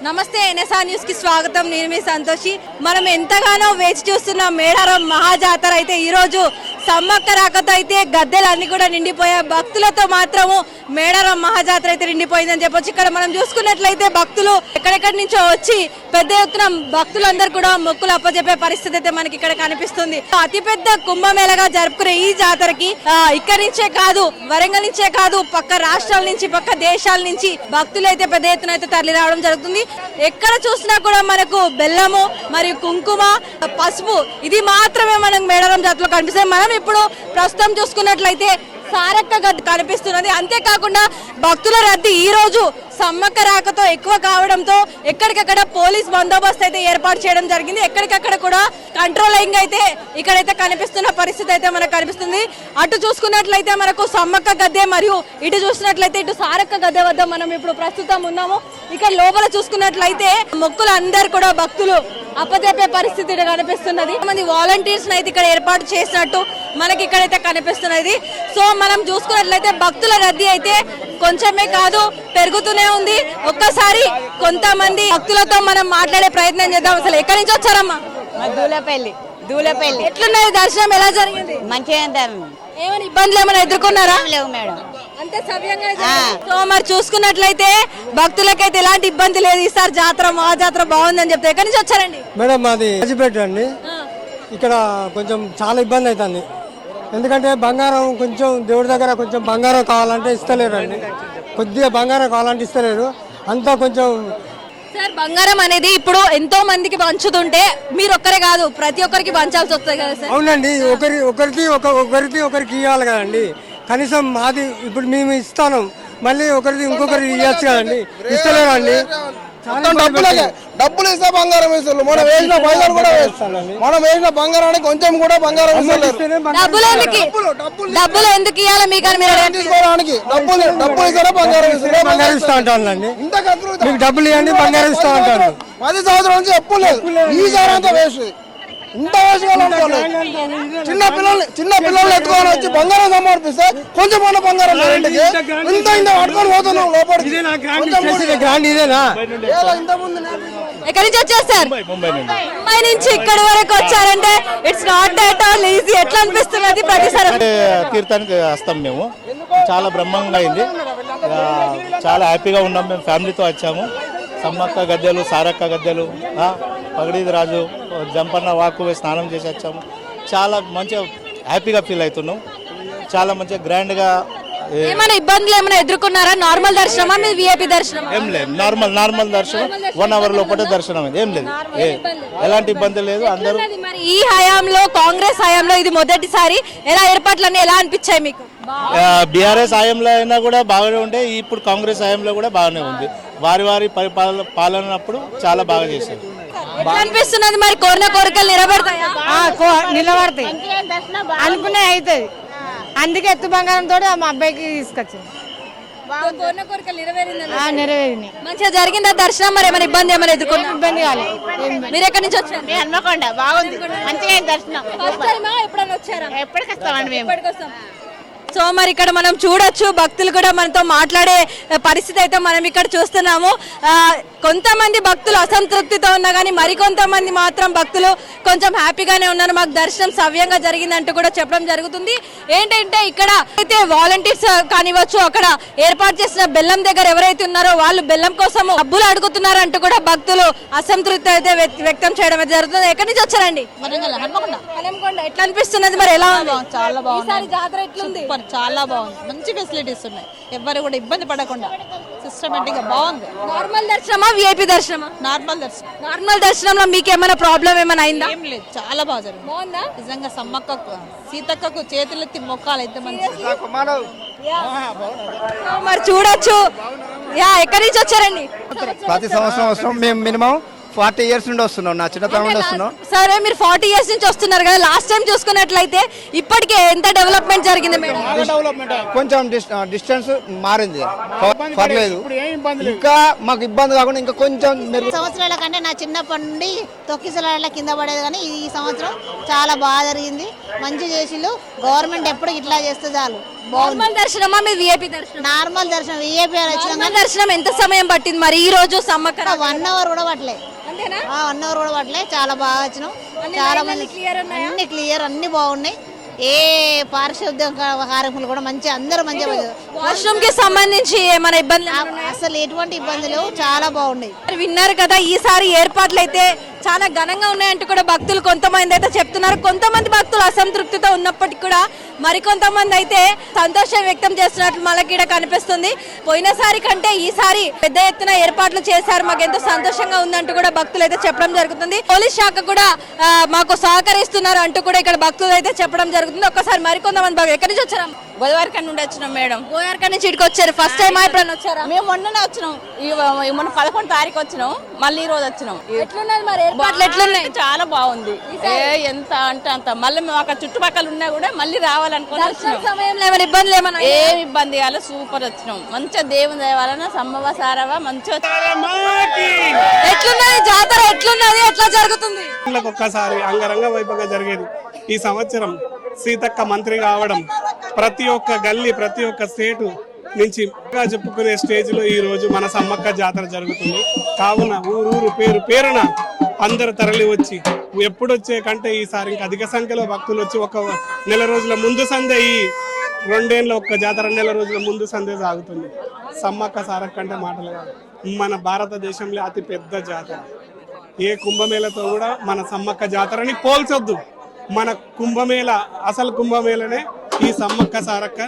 నమస్తే NSR news కి స్వాగతం. నేను మీ సంతోషి. మనం ఎంతగానో వేచి చూస్తున్న మేడారం మహాజాతర అయితే ఈ రోజు సమ్మక్క రాకతో అయితే గద్దెలన్నీ కూడా నిండిపోయాయి. భక్తులతో మాత్రము మేడారం మహాజాతర అయితే నిండిపోయిందని చెప్పొచ్చు. ఇక్కడ మనం చూసుకున్నట్లయితే భక్తులు ఎక్కడెక్కడి నుంచో వచ్చి పెద్ద ఎత్తున భక్తులందరూ కూడా మొక్కులు అప్పచెప్పే పరిస్థితి అయితే మనకి ఇక్కడ కనిపిస్తుంది. అతిపెద్ద కుంభమేళగా జరుపుకునే ఈ జాతరకి ఇక్కడి నుంచే కాదు, వరంగల్ నుంచే కాదు, పక్క రాష్ట్రాల నుంచి, పక్క దేశాల నుంచి భక్తులు అయితే పెద్ద ఎత్తున అయితే తరలి రావడం జరుగుతుంది. ఎక్కడ చూసినా కూడా మనకు బెల్లము మరియు కుంకుమ, పసుపు ఇది మాత్రమే మనకు మేడారం జాతరలో కనిపిస్తాయి. మనం ఇప్పుడు ప్రస్తుతం చూసుకున్నట్లయితే సారక్క గద్ద కనిపిస్తున్నది. అంతేకాకుండా భక్తుల రద్దీ ఈ రోజు సమ్మక్క రాకతో ఎక్కువ కావడంతో ఎక్కడికక్కడ పోలీస్ బందోబస్తు అయితే ఏర్పాటు చేయడం జరిగింది. ఎక్కడికక్కడ కూడా కంట్రోలింగ్ అయితే ఇక్కడైతే కనిపిస్తున్న పరిస్థితి అయితే మనకు కనిపిస్తుంది. అటు చూసుకున్నట్లయితే మనకు సమ్మక్క గద్దె మరియు ఇటు చూసినట్లయితే ఇటు సారక్క గద్దె వద్ద మనం ఇప్పుడు ప్రస్తుతం ఉన్నాము. ఇక్కడ లోపల చూసుకున్నట్లయితే మొక్కులు అందరు కూడా భక్తులు అప్పచెప్పే పరిస్థితి కనిపిస్తున్నది. మంది వాలంటీర్స్ అయితే ఇక్కడ ఏర్పాటు చేసినట్టు మనకి ఇక్కడైతే కనిపిస్తున్నది. సో మనం చూసుకున్నట్లయితే భక్తుల రద్దీ అయితే కొంచెమే కాదు పెరుగుతూనే ఉంది. ఒక్కసారి కొంతమంది భక్తులతో మనం మాట్లాడే ప్రయత్నం చేద్దాం. అసలు ఎక్కడి నుంచి వచ్చారమ్మా? దూలపల్లి. ఎట్లున్నది దర్శనం? ఎలా జరిగింది? మంచిగా. ఏమైనా ఇబ్బందులు ఏమైనా ఎదుర్కొన్నారా? లేవు మేడం. అంతే సవ్యంగా. సో మరి చూసుకున్నట్లయితే భక్తులకైతే ఎలాంటి ఇబ్బంది లేదు. ఈసారి జాతర మహాజాతర బాగుందని చెప్తే ఎక్కడి నుంచి వచ్చారండి? మేడం మాది రాజపేట అండి. ఇక్కడ కొంచెం చాలా ఇబ్బంది అవుతుంది. ఎందుకంటే బంగారం కొంచెం దేవుడి దగ్గర కొంచెం బంగారం కావాలంటే ఇస్తలేరు అండి. కొద్దిగా బంగారం కావాలంటే ఇస్తలేరు. అంతా కొంచెం సార్ బంగారం అనేది ఇప్పుడు ఎంతో మందికి పంచుతుంటే మీరు ఒక్కరే కాదు ప్రతి ఒక్కరికి పంచాల్సి వస్తుంది కదా సార్? అవునండి. ఒకరికి ఇవ్వాలి కదండి. కనీసం మాది ఇప్పుడు మేము ఇస్తాను, మళ్ళీ ఒకరికి ఇంకొకరికి ఇవ్వచ్చు కదండి. ఇస్తలేరు అండి. డబ్బులు ఇస్తే బంగారం ఇస్తారు. మనం వేసిన పైసలు కూడా వేస్తానండి. మనం వేసిన బంగారానికి కొంచెం కూడా బంగారం డబ్బులు ఎందుకు ఇవ్వాలి మీకు? తీసుకోవడానికి డబ్బులు ఇస్తారా బంగారం ఇస్తా అంటానండి. మీకు డబ్బులు ఇవ్వండి బంగారం ఇస్తా అంటాను. 10 సంవత్సరాల నుంచి ఎప్పుడు లేదు. ఈసారి అంతా వేస్ట్. ఇంత చిన్న పిల్లల్ని ఎత్తుకొని వచ్చి బంగారం సమర్పిస్తే కొంచెం మన బంగారం ఇంత పట్టుకొని పోతున్నాం లోపలికి. ఎక్కడి నుంచి వచ్చేస్తారు? ముంబై నుంచి ఇక్కడి వరకు వచ్చారంటే it's not at all easy. ఎట్లా అనిపిస్తున్నది ప్రతిసారి? తీర్థానికి వస్తాం మేము. చాలా బ్రహ్మాండంగా అయింది. చాలా హ్యాపీగా ఉన్నాం. మేము ఫ్యామిలీతో వచ్చాము. సమ్మక్క గద్దెలు, సారక్క గద్దెలు, పగడీది రాజు, జంపన్న వాకు స్నానం చేసి వచ్చాము. చాలా మంచిగా హ్యాపీగా ఫీల్ అవుతున్నాం. చాలా మంచిగా గ్రాండ్గా. ఏమైనా ఇబ్బందులు ఏమైనా ఎదుర్కొన్నారా? నార్మల్ దర్శనమా మీ విఐపి దర్శనం? ఏం లేదు, నార్మల్ దర్శనం. 1 అవర్ లోపల దర్శనం అయింది. ఏం లేదు, ఎలాంటి ఇబ్బంది లేదు. అందరూ మరి ఈ హయాంలో, కాంగ్రెస్ హయాంలో ఇది మొదటిసారి ఎలా ఏర్పాట్లన్నీ ఎలా అనిపించాయి మీకు? బీఆర్ఎస్ హయాంలో అయినా కూడా బాగానే ఉండే, ఇప్పుడు కాంగ్రెస్ హయాంలో కూడా బాగానే ఉంది. వారి పాలనప్పుడు చాలా బాగా చేశారు. అనిపిస్తున్నది మరి కోరిన కోరికలు నిలబడతాయా? నిలబడతాయి అనుకునే అవుతుంది. అందుకే ఎత్తు బంగారంతో మా అబ్బాయికి తీసుకొచ్చింది. నెరవేరింది. మంచిగా జరిగిందా దర్శనం? మరి ఏమైనా ఇబ్బంది ఏమైనా ఎదుర్కొన్నా? ఇబ్బంది కాలేదు. మీరు ఎక్కడి నుంచి వచ్చారు? హన్మకొండ. బాగుంది, మంచిగా దర్శనం. ఎప్పుడైనా వచ్చారా? ఎప్పటికి వస్తామండి మేము. సో మరి ఇక్కడ మనం చూడొచ్చు, భక్తులు కూడా మనతో మాట్లాడే పరిస్థితి అయితే మనం ఇక్కడ చూస్తున్నాము. కొంతమంది భక్తులు అసంతృప్తితో ఉన్నా కానీ మరికొంతమంది మాత్రం భక్తులు కొంచెం హ్యాపీగానే ఉన్నారు. మాకు దర్శనం సవ్యంగా జరిగిందంటూ కూడా చెప్పడం జరుగుతుంది. ఏంటంటే ఇక్కడ అయితే వాలంటీర్స్ కానివచ్చు, అక్కడ ఏర్పాటు చేసిన బెల్లం దగ్గర ఎవరైతే ఉన్నారో వాళ్ళు బెల్లం కోసం డబ్బులు అడుగుతున్నారు అంటూ కూడా భక్తులు అసంతృప్తి అయితే వ్యక్తం చేయడం అయితే జరుగుతుంది. ఎక్కడి నుంచి వచ్చారండి? హన్మకొండ. ఎట్లా అనిపిస్తున్నది మరి? ఎలా ఉంది? చాలా బాగుంది. జాతర ఎట్లుంది? చాలా బాగుంది. మంచి ఫెసిలిటీస్ ఉన్నాయి. ఎవరు కూడా ఇబ్బంది పడకుండా సిస్టమేటిక్ గా బాగుంది. నార్మల్ దర్శనమా విఐపి దర్శనమా? నార్మల్ దర్శనం. నార్మల్ దర్శనంలో మీకు ఏమైనా ప్రాబ్లం ఏమైనా అయిందా? ఏం లేదు, చాలా బాగా జరిగింది. బాగుందా? నిజంగా సమ్మక్కకు, సీతక్కకు చేతులెత్తి మొక్కాలు అయితే మంచి. మరి చూడొచ్చు. ఎక్కడి నుంచి వచ్చారండి? ప్రతి సంవత్సరం వస్తాం మేము. మినిమం 40 years నుండి వస్తున్నాం. నా చిన్నతనం నుండి వస్తున్నాం. సరే, మీరు 40 years నుంచి వస్తున్నారు కదా. లాస్ట్ టైం చూసుకున్నట్లయితే ఇప్పటికే ఎంత డెవలప్మెంట్ జరిగింది మేడం? కొంచెం డిస్టెన్స్ మారింది, పర్లేదు. ఇంకా మాకు ఇబ్బంది కాకుండా ఇంకా కొంచెం సంవత్సరాల కంటే నా చిన్నప్పటి నుండి తొక్కిసలాల కింద పడేది, కానీ ఈ సంవత్సరం చాలా బాగా జరిగింది. మంచి చేసిళ్ళు. గవర్నమెంట్ ఎప్పుడు ఇట్లా చేస్తే చాలు. నార్మల్ దర్శనమా మీ విఐపి దర్శనం? నార్మల్ దర్శనం విఐపి నార్మల్ దర్శనం ఎంత సమయం పట్టింది మరి ఈ రోజు సమ్మక్క? 1 అవర్ కూడా పట్టలే. అంతేనా? 1 అవర్ కూడా పట్టలే. చాలా బాగా వచ్చినాం. చాలా మంది అన్ని క్లియర్, అన్ని బాగున్నాయి. ఏ పారిశుద్ధ్య కార్యక్రమాలు కూడా మంచి, అందరూ మంచిగా. వాష్రూమ్ కి సంబంధించి ఏమైనా ఇబ్బందులు? అసలు ఎటువంటి ఇబ్బందులు, చాలా బాగున్నాయి. విన్నారు కదా, ఈసారి ఏర్పాట్లు అయితే చాలా ఘనంగా ఉన్నాయంటూ కూడా భక్తులు కొంతమంది అయితే చెప్తున్నారు. కొంతమంది భక్తులు అసంతృప్తితో ఉన్నప్పటికీ కూడా మరికొంతమంది అయితే సంతోషం వ్యక్తం చేస్తున్నట్లు మనకి ఇక్కడ కనిపిస్తుంది. పోయినసారి కంటే ఈసారి పెద్ద ఎత్తున ఏర్పాట్లు చేశారు, మాకు ఎంతో సంతోషంగా ఉందంటూ కూడా భక్తులు అయితే చెప్పడం జరుగుతుంది. పోలీస్ శాఖ కూడా మాకు సహకరిస్తున్నారు అంటూ కూడా ఇక్కడ భక్తులు అయితే చెప్పడం జరుగుతుంది. ఒక్కసారి మరికొంతమంది ఎక్కడి నుంచి వచ్చారా? గోదావరిఖండ్ నుండి వచ్చినాం మేడం. గోదావరిఖండ్ నుంచి ఇక్కడికి వచ్చారు. ఫస్ట్ టైం ఎప్పుడైనా వచ్చారా? మేము మొన్ననే వచ్చినాం. మొన్న 11 తారీఖు వచ్చినాం, మళ్ళీ ఈ రోజు వచ్చినాం. ఎట్లున్నది మరి ఏర్పాట్లు ఎట్లున్నాయి? చాలా బాగుంది. ఎంత అంటే అంత. మళ్ళీ మేము అక్కడ చుట్టుపక్కల ఉన్నా కూడా మళ్ళీ రావాలనుకుని వచ్చినాం. సమయంలో ఏమైనా ఇబ్బందులు ఏమన్నా? ఏమి ఇబ్బంది కాలే, సూపర్ వచ్చినాం. మంచిగా దేవుని దేవాలన సమ్మవ సారవ మంచిగా. ఎట్లున్నది జాతర? ఎట్లున్నది? ఎట్లా జరుగుతుంది? ఒక్కసారి అంగరంగ వైభవంగా జరిగేది. ఈ సంవత్సరం సీతక్క మంత్రి కావడం, ప్రతి ఒక్క గల్లీ, ప్రతి ఒక్క స్టేటు నుంచి చెప్పుకునే స్టేజ్ లో ఈ రోజు మన సమ్మక్క జాతర జరుగుతుంది. కావున ఊరూరు పేరు పేరున అందరు తరలి వచ్చి ఎప్పుడు వచ్చే కంటే ఈసారి ఇంకా అధిక సంఖ్యలో భక్తులు వచ్చి ఒక నెల రోజుల ముందు సందే, ఈ 2 ఏళ్ళ ఒక్క జాతర నెల రోజుల ముందు సందే సాగుతుంది. సమ్మక్క సారక్క అంటే మాటలు కాదు, మన భారతదేశంలో అతి పెద్ద జాతర. ఏ కుంభమేళతో కూడా మన సమ్మక్క జాతరని పోల్చొద్దు. మన కుంభమేళ, అసలు కుంభమేళనే ఈ సమ్మక్క సారక్క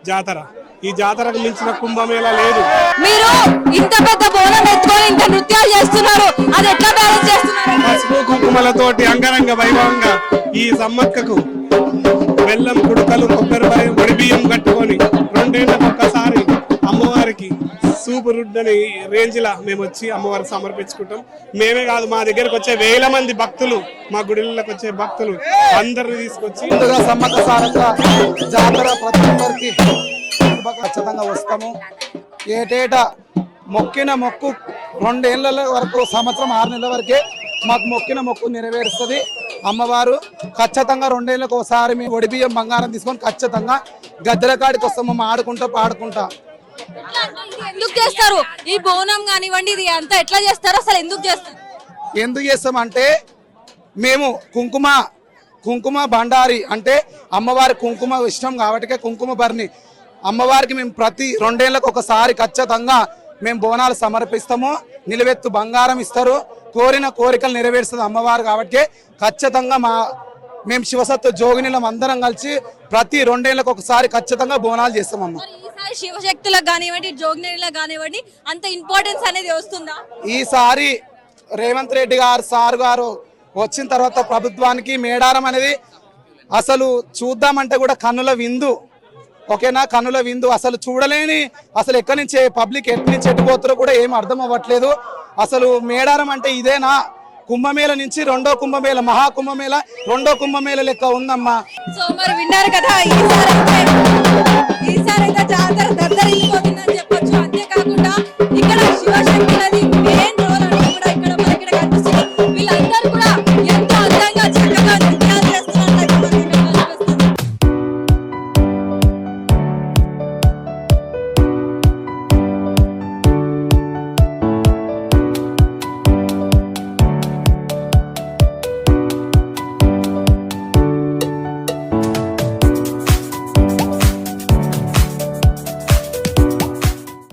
జాతర. ఈ జాతరకు మించిన కుంభమేళ లేదు. మీరు ఇంత పెద్ద బోనం ఎత్తుకొని ఇంత నృత్యాలు చేస్తున్నారు, అది ఎట్లా బ్యాలెన్స్ చేస్తున్నారు? పసుపు కుంకుమలతోటి అంగరంగ వైభవంగా ఈ సమ్మక్కకు బెల్లం కుడుకలు, కొబ్బరి వడి బియ్యం కట్టుకొని 2 ఏళ్ళకు ఒక్కసారి అమ్మవారికి సూపు రుడ్డని రేంజ్ లా మేము వచ్చి అమ్మవారికి సమర్పించుకుంటాం. మేమే కాదు, మా దగ్గరకు వచ్చే వేల మంది భక్తులు, మా గుడిలకు వచ్చే భక్తులు అందరిని తీసుకొచ్చి సమ్మక్క సారక్క జాతర ప్రతి ఒక్కరికి ఖచ్చితంగా వస్తాము. ఏటేటా మొక్కిన మొక్కు 2 ఏళ్ళ వరకు, సంవత్సరం 6 నెలల వరకే మాకు మొక్కిన మొక్కు నెరవేరుస్తుంది అమ్మవారు. ఖచ్చితంగా 2 ఏళ్ళకు ఒకసారి మేము ఒడి బియ్యం బంగారం తీసుకొని ఖచ్చితంగా గద్దెల కాడికి వస్తాము, ఆడుకుంటా పాడుకుంటా. ఎందుకు చేస్తారు ఈ బోనం కానివ్వండి, ఇది అంతా ఎట్లా చేస్తారు అసలు? ఎందుకు చేస్తారు? ఎందుకు చేస్తామంటే మేము కుంకుమ బండారి అంటే అమ్మవారి కుంకుమ ఇష్టం కాబట్టి కుంకుమ భరణి అమ్మవారికి మేము ప్రతి 2 ఏళ్ళకు ఒకసారి ఖచ్చితంగా మేము బోనాలు సమర్పిస్తాము. నిలువెత్తు బంగారం ఇస్తారు, కోరిన కోరికలు నెరవేరుస్తుంది అమ్మవారు కాబట్టి ఖచ్చితంగా మేము శివసత్వ జోగినిలం అందరం కలిసి ప్రతి 2 ఏళ్ళకు ఒకసారి ఖచ్చితంగా బోనాలు చేస్తామమ్మ. ఈసారి శివశక్తులకు కానివ్వండి, జోగినిలకు కానివ్వండి, అంత ఇంపార్టెన్స్ అనేది వస్తుందా? ఈసారి రేవంత్ రెడ్డి గారు సార్ గారు వచ్చిన తర్వాత ప్రభుత్వానికి మేడారం అనేది అసలు చూద్దామంటే కూడా కన్నుల విందు. ఓకేనా? కన్నుల విందు. అసలు చూడలేని, అసలు ఎక్కడి నుంచి పబ్లిక్ ఎక్కడి నుంచి ఎట్టుపోతారో కూడా ఏం అర్థం అవ్వట్లేదు. అసలు మేడారం అంటే ఇదేనా? కుంభమేళ నుంచి 2వ కుంభమేళ, మహాకుంభమేళ 2వ కుంభమేళ లెక్క ఉందమ్మా. సో మరి విన్నారు కదా, ఈసారి అయితే జాతర